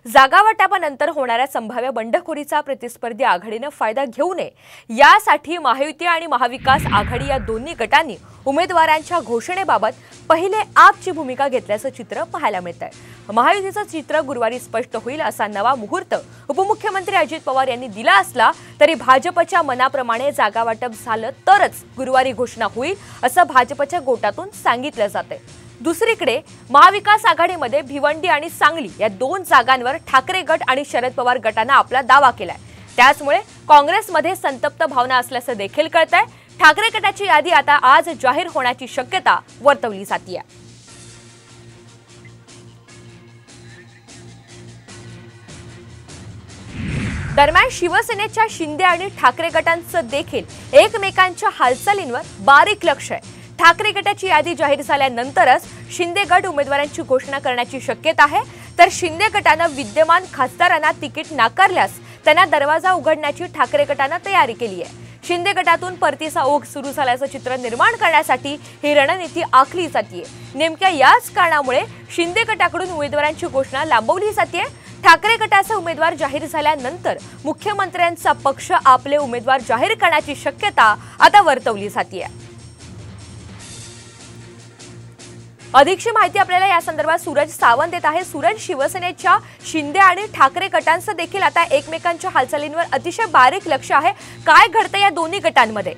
जागावाटपानंतर होणाऱ्या संभाव्य बंडखोरीचा प्रतिस्पर्धी आघाडीने फायदा घेऊ नये यासाठी महायुती आणि महाविकास आघाडी या दोन्ही गटांनी उमेदवारांच्या घोषणेबाबत पहिले आपची भूमिका घेतल्याचं चित्र पाहायला मिळतंय। महायुतीचं चित्र गुरुवारी स्पष्ट होईल असा नवा मुहूर्त उपमुख्यमंत्री अजित पवार यांनी दिला असला तरी भाजपच्या मनाप्रमाणे जागावाटप झालं तरच गुरुवारी घोषणा होईल असं भाजपच्या गोटातून सांगितलं जातंय। दुसरीकडे महाविकास आघाडीमध्ये भिवंडी आणि सांगली या दोन जागांवर ठाकरे गट आणि शरद पवार गटाने आपला दावा केलाय। त्याचमुळे काँग्रेसमध्ये संतप्त भावना असल्याचं देखील कळतंय। ठाकरे गटाची यादी आता आज जाहीर होण्याची शक्यता वर्तवली जाते। दरम्यान शिवसेनेच्या शिंदे आणि ठाकरे गटांचं देखील एकमेकांच्या हालचालींवर बारीक लक्ष आहे। ठाकरे गटाची यादी जाहीर झाल्यानंतरच शिंदे गट उमेदवारांची घोषणा करण्याची शक्यता आहे, तर शिंदे गटाने विद्यमान खासदारांना तिकीट नाकारल्यास त्यांना दरवाजा उघडण्याची ठाकरे गटाने तयारी केली आहे। शिंदे गटातून परतीचा ओघ सुरू झाल्याचं चित्र निर्माण करण्यासाठी ही रणनीती आखली जाते। नेमक्या याच कारणामुळे शिंदे गटाकडून उमेदवारांची घोषणा लांबवली जाते। ठाकरे गटाचा उमेदवार जाहीर झाल्यानंतर मुख्यमंत्र्यांचा पक्ष आपले उमेदवार जाहीर करण्याची शक्यता आता वर्तवली जाते। अधिकची माहिती आपल्याला या संदर्भात सूरज सावंत देत आहे। सूरज, शिवसेनेच्या शिंदे आणि ठाकरे गटांचं देखील आता एकमेकांच्या हालचालींवर अतिशय बारीक लक्ष आहे। काय घडतं या दोन्ही गटांमध्ये?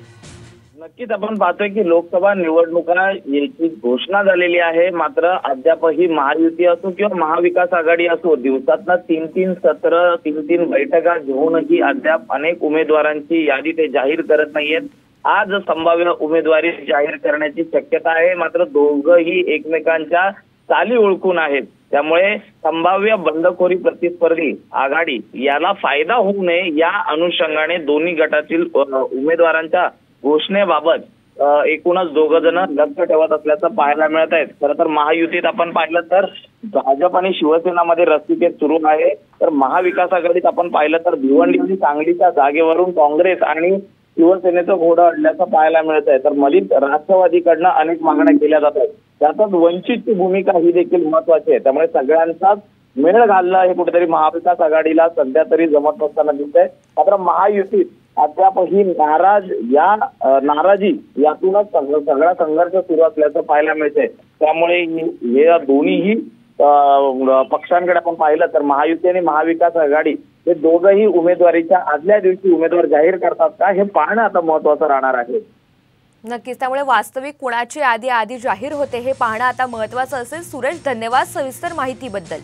नक्कीच आपण पाहतोय की लोकसभा निवडणुका याची घोषणा झालेली आहे, मात्र अद्यापही महायुती असो किंवा महाविकास आघाडी असो दिवसातनं तीन सत्र तीन बैठका घेऊनही अद्याप अनेक उमेदवारांची यादी ते जाहीर करत नाहीयेत। आज संभाव्य उमेदवारी जाहीर करण्याची शक्यता आहे, मात्र दोघंही एकमेकांच्या चाली ओळखून आहेत। त्यामुळे संभाव्य बंडखोरी प्रतिस्पर्धी आघाडी याला फायदा होऊ नये या अनुषंगाने दोन्ही गटातील उमेदवारांच्या घोषणेबाबत एकूणच दोघं जण लक्ष ठेवत असल्याचं पाहायला मिळत आहे। खरं तर महायुतीत आपण पाहिलं तर भाजप आणि शिवसेनामध्ये रस्सीखेच सुरू आहे, तर महाविकास आघाडीत आपण पाहिलं तर भिवंडी आणि सांगलीच्या जागेवरून काँग्रेस आणि शिवसेनेचं घोडं अडल्याचं पाहायला मिळत आहे। तर मलिक राष्ट्रवादीकडनं अनेक मागण्या केल्या जात आहेत, त्यातच वंचितची भूमिका ही देखील महत्वाची आहे। त्यामुळे सगळ्यांचाच मेळ घालणं हे कुठेतरी महाविकास आघाडीला सध्या तरी जमत नसताना दिसतंय। मात्र महायुतीत अद्यापही नाराजी यातूनच सगळा संघर्ष सुरू असल्याचं पाहायला मिळतंय। त्यामुळे हे दोन्हीही पक्षांकडे आपण पाहिलं तर महायुती आणि महाविकास आघाडी हे दोघंही उमेदवारीच्या आदल्या दिवशी उमेदवार जाहीर करतात का हे पाहणं आता महत्वाचं राहणार आहे। नक्कीच, त्यामुळे वास्तविक कुणाची यादी आधी जाहीर होते हे पाहणं आता महत्वाचं असेल। सूरज, धन्यवाद सविस्तर माहितीबद्दल।